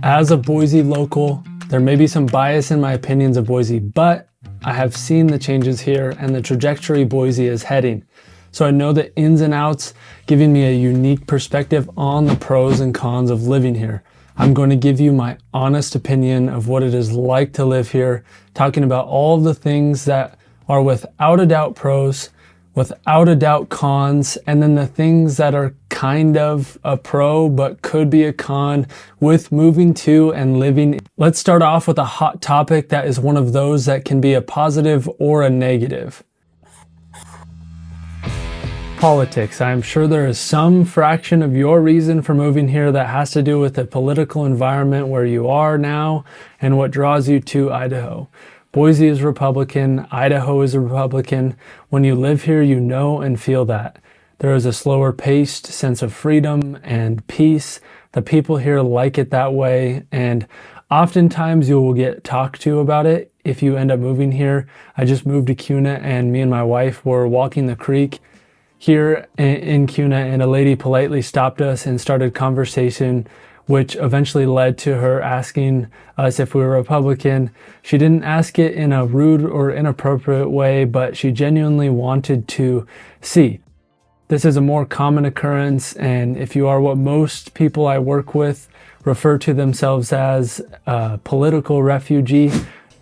As a Boise local, there may be some bias in my opinions of Boise, but I have seen the changes here and the trajectory Boise is heading. So I know the ins and outs, giving me a unique perspective on the pros and cons of living here. I'm going to give you my honest opinion of what it is like to live here, talking about all of the things that are without a doubt pros, without a doubt cons, and then the things that are kind of a pro but could be a con with moving to and living. Let's start off with a hot topic that is one of those that can be a positive or a negative. Politics. I'm sure there is some fraction of your reason for moving here that has to do with the political environment where you are now and what draws you to Idaho. Boise is Republican, Idaho is a Republican. When you live here, you know and feel that. There is a slower paced sense of freedom and peace. The people here like it that way, and oftentimes you will get talked to about it if you end up moving here. I just moved to Kuna and me and my wife were walking the creek here in Kuna, and a lady politely stopped us and started conversation, which eventually led to her asking us if we were Republican. She didn't ask it in a rude or inappropriate way, but she genuinely wanted to see. This is a more common occurrence, and if you are what most people I work with refer to themselves as a political refugee,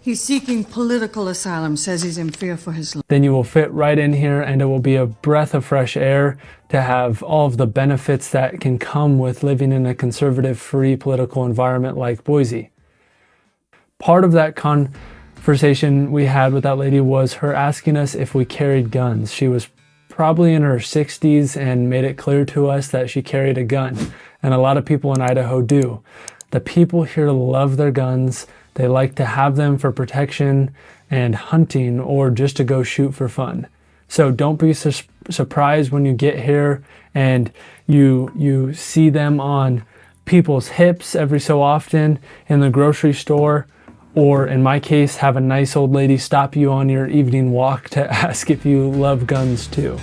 he's seeking political asylum, says he's in fear for his life, then you will fit right in here, and it will be a breath of fresh air to have all of the benefits that can come with living in a conservative, free political environment like Boise. Part of that conversation we had with that lady was her asking us if we carried guns. She was probably in her 60s and made it clear to us that she carried a gun, and a lot of people in Idaho do. The people here love their guns. They like to have them for protection and hunting or just to go shoot for fun. So don't be surprised when you get here and you see them on people's hips every so often in the grocery store, or in my case, have a nice old lady stop you on your evening walk to ask if you love guns too.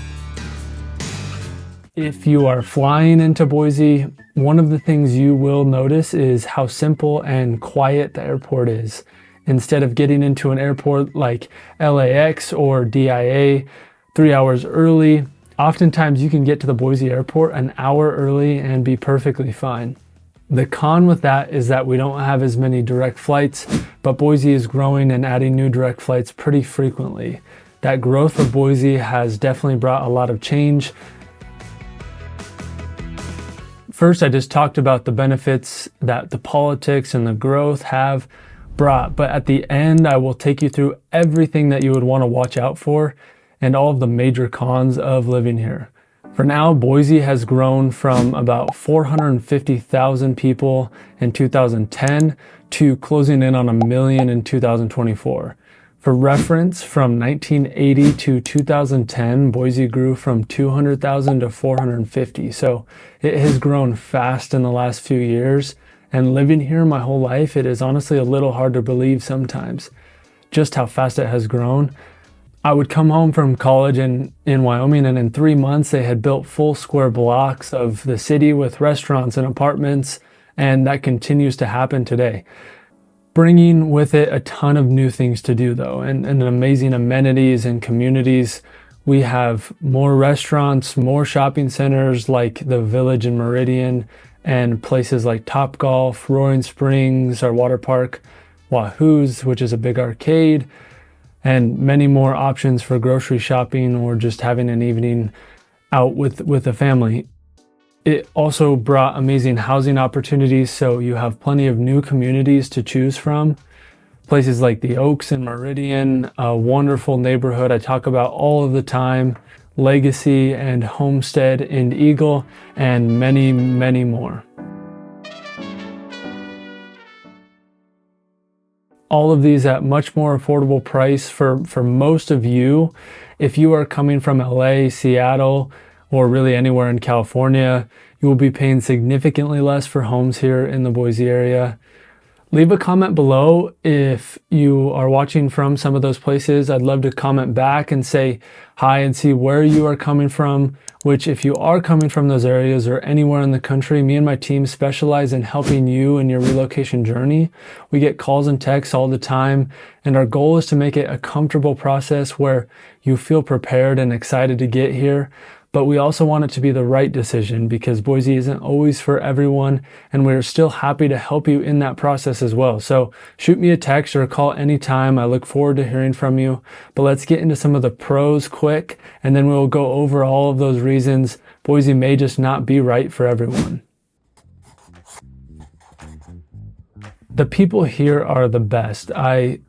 If you are flying into Boise, one of the things you will notice is how simple and quiet the airport is. Instead of getting into an airport like LAX or DIA 3 hours early, oftentimes you can get to the Boise airport an hour early and be perfectly fine. The con with that is that we don't have as many direct flights, but Boise is growing and adding new direct flights pretty frequently. That growth of Boise has definitely brought a lot of change. First, I just talked about the benefits that the politics and the growth have brought, but at the end, I will take you through everything that you would want to watch out for and all of the major cons of living here. For now, Boise has grown from about 450,000 people in 2010 to closing in on 1 million in 2024. For reference, from 1980 to 2010, Boise grew from 200,000 to 450. So it has grown fast in the last few years. And living here my whole life, it is honestly a little hard to believe sometimes just how fast it has grown. I would come home from college in Wyoming, and in 3 months they had built full square blocks of the city with restaurants and apartments, and that continues to happen today. Bringing with it a ton of new things to do though, and amazing amenities and communities. We have more restaurants, more shopping centers like the Village in Meridian, and places like Topgolf, Roaring Springs, our water park, Wahoo's, which is a big arcade, and many more options for grocery shopping or just having an evening out with a family. It also brought amazing housing opportunities, so you have plenty of new communities to choose from. Places like the Oaks in Meridian, a wonderful neighborhood I talk about all of the time, Legacy and Homestead in Eagle, and many, many more. All of these at much more affordable price for most of you. If you are coming from LA, Seattle, or really anywhere in California, you will be paying significantly less for homes here in the Boise area. Leave a comment below if you are watching from some of those places. I'd love to comment back and say hi and see where you are coming from, which if you are coming from those areas or anywhere in the country, me and my team specialize in helping you in your relocation journey. We get calls and texts all the time, and our goal is to make it a comfortable process where you feel prepared and excited to get here. But we also want it to be the right decision because Boise isn't always for everyone, and we're still happy to help you in that process as well. So shoot me a text or a call anytime. I look forward to hearing from you. But let's get into some of the pros quick, and then we'll go over all of those reasons Boise may just not be right for everyone. The people here are the best. I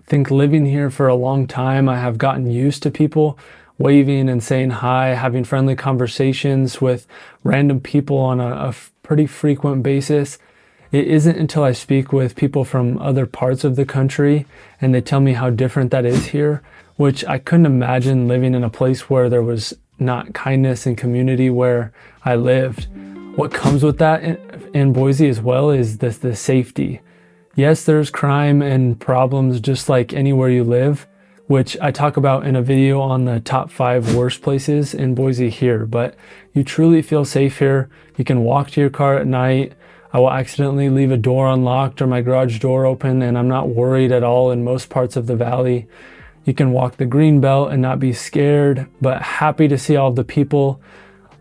think living here for a long time, I have gotten used to people waving and saying hi, having friendly conversations with random people on a pretty frequent basis. It isn't until I speak with people from other parts of the country and they tell me how different that is here, which I couldn't imagine living in a place where there was not kindness and community where I lived. What comes with that in Boise as well is the safety. Yes, there's crime and problems just like anywhere you live, which I talk about in a video on the top 5 worst places in Boise here, but you truly feel safe here. You can walk to your car at night. I will accidentally leave a door unlocked or my garage door open, and I'm not worried at all in most parts of the valley. You can walk the green belt and not be scared, but happy to see all the people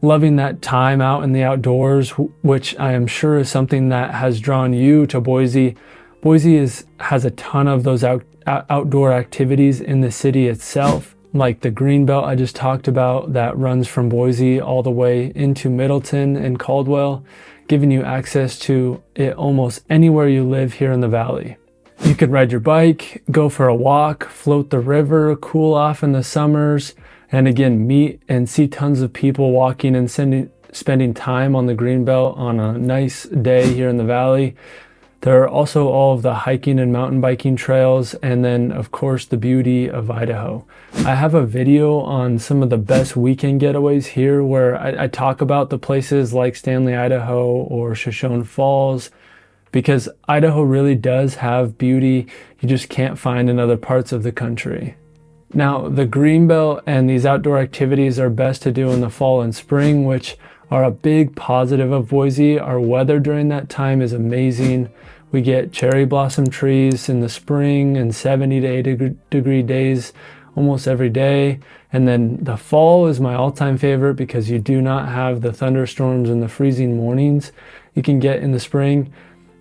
loving that time out in the outdoors, which I am sure is something that has drawn you to Boise. Boise has a ton of those outdoor activities in the city itself, like the greenbelt I just talked about that runs from Boise all the way into Middleton and Caldwell, giving you access to it almost anywhere you live here in the valley. You could ride your bike, go for a walk, float the river, cool off in the summers, and again, meet and see tons of people walking and spending time on the greenbelt on a nice day here in the valley. There are also all of the hiking and mountain biking trails, and then of course the beauty of Idaho. I have a video on some of the best weekend getaways here where I talk about the places like Stanley, Idaho or Shoshone Falls, because Idaho really does have beauty you just can't find in other parts of the country. Now, the greenbelt and these outdoor activities are best to do in the fall and spring, which are a big positive of Boise. Our weather during that time is amazing. We get cherry blossom trees in the spring and 70 to 80 degree days almost every day. And then the fall is my all-time favorite because you do not have the thunderstorms and the freezing mornings you can get in the spring.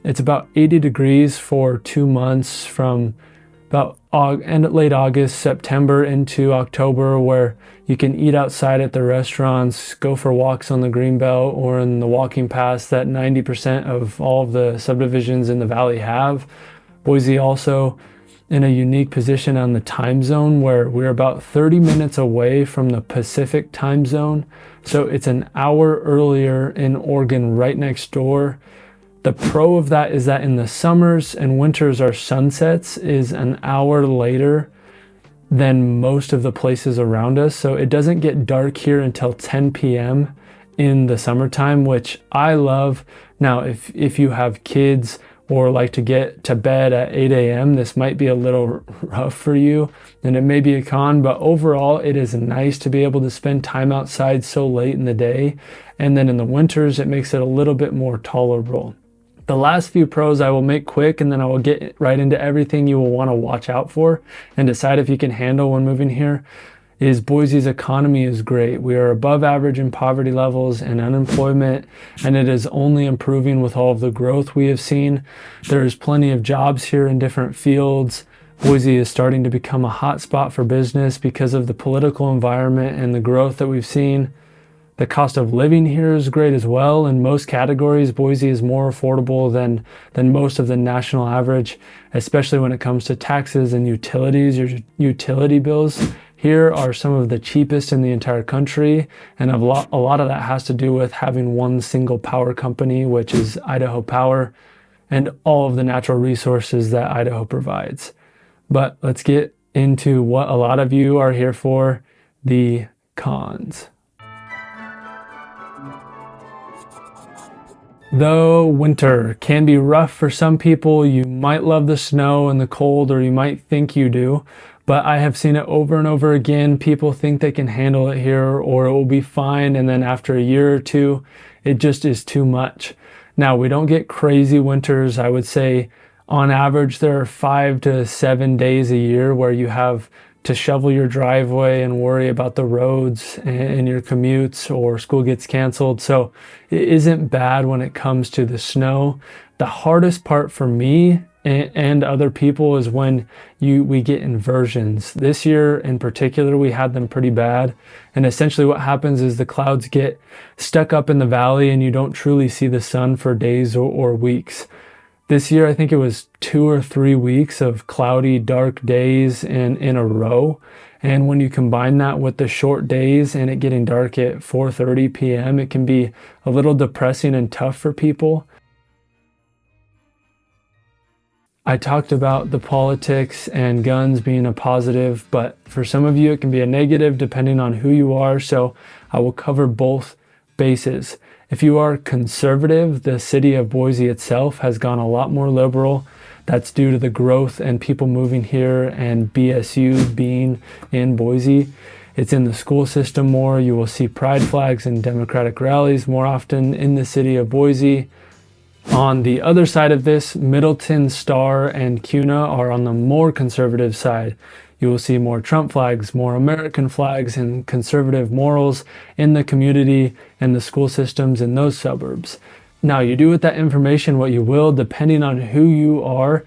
It's about 80 degrees for 2 months from about late August, September into October, where you can eat outside at the restaurants, go for walks on the greenbelt or in the walking paths that 90% of all of the subdivisions in the valley have. Boise also in a unique position on the time zone where we're about 30 minutes away from the Pacific time zone. So it's an hour earlier in Oregon right next door. The pro of that is that in the summers and winters, our sunsets is an hour later than most of the places around us. So it doesn't get dark here until 10 p.m. in the summertime, which I love. Now, if you have kids or like to get to bed at 8 a.m., this might be a little rough for you and it may be a con, but overall it is nice to be able to spend time outside so late in the day. And then in the winters, it makes it a little bit more tolerable. The last few pros I will make quick, and then I will get right into everything you will want to watch out for and decide if you can handle when moving here, is Boise's economy is great. We are above average in poverty levels and unemployment, and it is only improving with all of the growth we have seen. There is plenty of jobs here in different fields. Boise is starting to become a hot spot for business because of the political environment and the growth that we've seen. The cost of living here is great as well. In most categories, Boise is more affordable than most of the national average, especially when it comes to taxes and utilities. Your utility bills here are some of the cheapest in the entire country, and a lot of that has to do with having one single power company, which is Idaho Power, and all of the natural resources that Idaho provides. But let's get into what a lot of you are here for, the Though winter can be rough for some people, you might love the snow and the cold, or you might think you do, but I have seen it over and over again. People think they can handle it here or it will be fine, and then after a year or two, it just is too much. Now, we don't get crazy winters. I would say on average, there are 5 to 7 days a year where you have to shovel your driveway and worry about the roads and your commutes, or school gets canceled. So it isn't bad when it comes to the snow. The hardest part for me and other people is when we get inversions. This year in particular, we had them pretty bad. And essentially what happens is the clouds get stuck up in the valley and you don't truly see the sun for days or weeks. This year, I think it was 2 or 3 weeks of cloudy, dark days in a row. And when you combine that with the short days and it getting dark at 4:30 p.m., it can be a little depressing and tough for people. I talked about the politics and guns being a positive, but for some of you, it can be a negative depending on who you are. So I will cover both bases. If you are conservative, the city of Boise itself has gone a lot more liberal. That's due to the growth and people moving here and BSU being in Boise. It's in the school system more. You will see pride flags and Democratic rallies more often in the city of Boise. On the other side of this, Middleton, Star, and Kuna are on the more conservative side. You will see more Trump flags, more American flags, and conservative morals in the community and the school systems in those suburbs. Now, you do with that information what you will, depending on who you are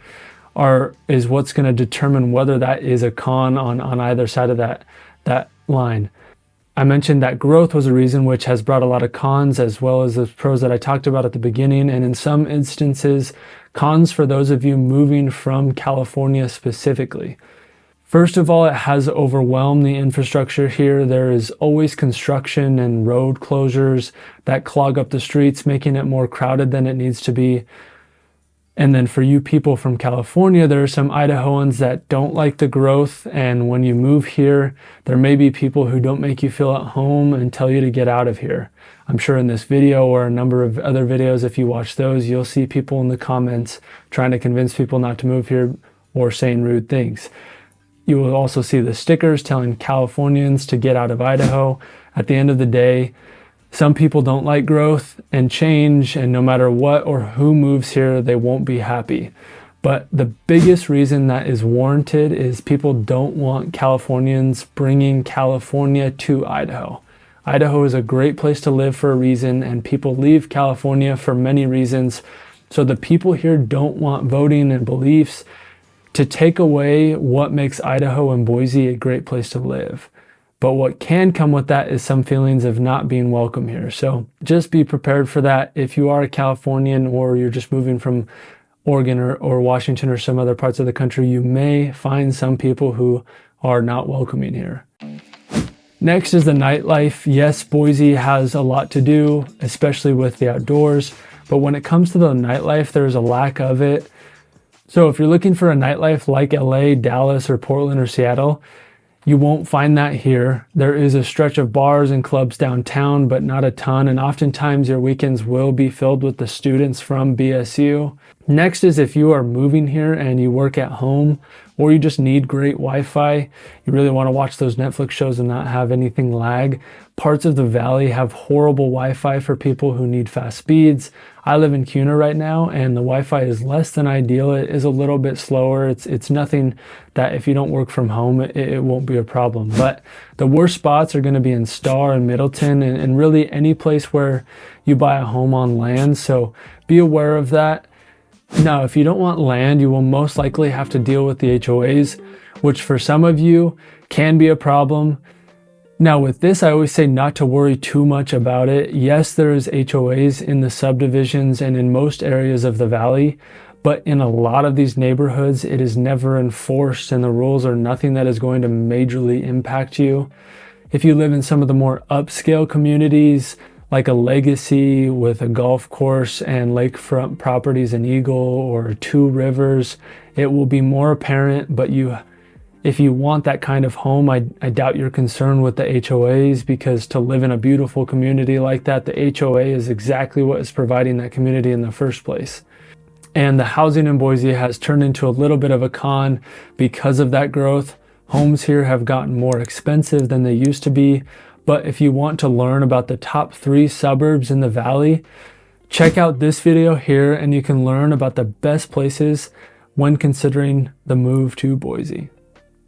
is what's going to determine whether that is a con on either side of that line. I mentioned that growth was a reason, which has brought a lot of cons as well as the pros that I talked about at the beginning. And in some instances, cons for those of you moving from California specifically. First of all, it has overwhelmed the infrastructure here. There is always construction and road closures that clog up the streets, making it more crowded than it needs to be. And then for you people from California, there are some Idahoans that don't like the growth. And when you move here, there may be people who don't make you feel at home and tell you to get out of here. I'm sure in this video or a number of other videos, if you watch those, you'll see people in the comments trying to convince people not to move here or saying rude things. You will also see the stickers telling Californians to get out of Idaho. At the end of the day, some people don't like growth and change, and no matter what or who moves here, they won't be happy. But the biggest reason that is warranted is people don't want Californians bringing California to Idaho. Idaho is a great place to live for a reason, and people leave California for many reasons. So the people here don't want voting and beliefs to take away what makes Idaho and Boise a great place to live. But what can come with that is some feelings of not being welcome here. So just be prepared for that. If you are a Californian or you're just moving from Oregon or Washington or some other parts of the country, you may find some people who are not welcoming here. Next is the nightlife. Yes, Boise has a lot to do, especially with the outdoors. But when it comes to the nightlife, there's a lack of it. So if you're looking for a nightlife like LA, Dallas, or Portland or Seattle, you won't find that here. There is a stretch of bars and clubs downtown, but not a ton. And oftentimes your weekends will be filled with the students from BSU. Next is if you are moving here and you work at home, or you just need great Wi-Fi, you really want to watch those Netflix shows and not have anything lag. Parts of the valley have horrible Wi-Fi for people who need fast speeds. I live in Kuna right now, and the Wi-Fi is less than ideal. It is a little bit slower. It's nothing that if you don't work from home, it won't be a problem. But the worst spots are going to be in Star and Middleton and really any place where you buy a home on land. So be aware of that. Now, if you don't want land, you will most likely have to deal with the HOAs, which for some of you can be a problem. Now with this, I always say not to worry too much about it. Yes, there is HOAs in the subdivisions and in most areas of the valley, but in a lot of these neighborhoods, it is never enforced and the rules are nothing that is going to majorly impact you. If you live in some of the more upscale communities, like a Legacy with a golf course and lakefront properties in Eagle or Two Rivers, it will be more apparent, but If you want that kind of home, I doubt you're concerned with the HOAs, because to live in a beautiful community like that, the HOA is exactly what is providing that community in the first place. And the housing in Boise has turned into a little bit of a con because of that growth. Homes here have gotten more expensive than they used to be. But if you want to learn about the top 3 suburbs in the valley, check out this video here and you can learn about the best places when considering the move to Boise.